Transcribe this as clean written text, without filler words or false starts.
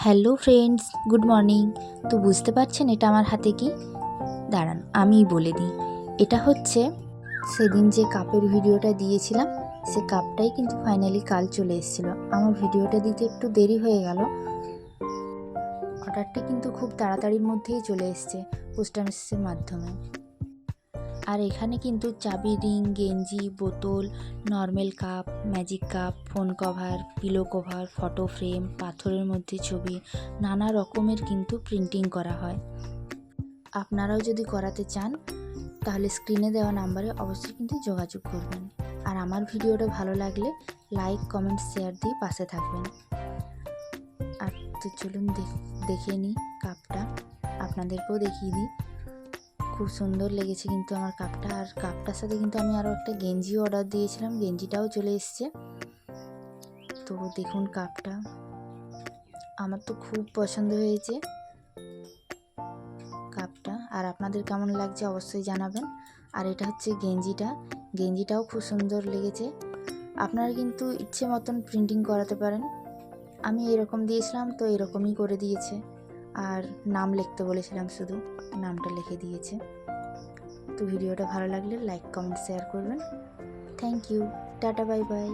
Hello friends, good morning. তো বুঝতে পারছেন এটা আমার হাতে কি? দাঁড়ান আমিই বলে দিই। এটা হচ্ছে সেদিন যে কাপের ভিডিওটা দিয়েছিলাম, সে কাপটাই কিন্তু ফাইনালি কাল চলে এসেছিলো। আমার ভিডিওটা দিতে একটু দেরি হয়ে গেল। অর্ডারটা কিন্তু খুব তাড়াতাড়ির মধ্যেই চলে এসছে পোস্ট মেসেজের মাধ্যমে। আর এখানে কিন্তু চাবি, রিং, গেঞ্জি, বোতল, normal cup, magic cup, phone cover, pillow cover, photo frame, পাথরের মধ্যে ছবি, নানা রকমের কিন্তু প্রিন্টিং করা হয়। আপনারাও যদি করাতে চান তাহলে স্ক্রিনে দেওয়া নাম্বারে অবশ্যই কিন্তু যোগাযোগ করবেন। আর আমার ভিডিওটা ভালো লাগলে লাইক, কমেন্ট, শেয়ার দিয়ে পাশে থাকবেন। আর তো চলুন দেখে নিই কাপটা, আপনাদেরকেও দেখিয়ে দিই। খুব সুন্দর লেগেছে কিন্তু আমার কাপটা। আর কাপটার সাথে কিন্তু আমি আরও একটা গেঞ্জিও অর্ডার দিয়েছিলাম, গেঞ্জিটাও চলে এসছে। তো দেখুন কাপটা, আমার তো খুব পছন্দ হয়েছে কাপটা। আর আপনাদের কেমন লাগছে অবশ্যই জানাবেন। আর এটা হচ্ছে গেঞ্জিটাও খুব সুন্দর লেগেছে। আপনারা কিন্তু ইচ্ছে মতন প্রিন্টিং করাতে পারেন। আমি এরকম দিয়েছিলাম তো এরকমই করে দিয়েছে। আর নাম লিখতে বলেছিলাম, শুধু নামটা লিখে দিয়েছে। তো ভিডিওটা ভালো লাগলে লাইক, কমেন্ট, শেয়ার করবেন। Thank you, tata, bye by.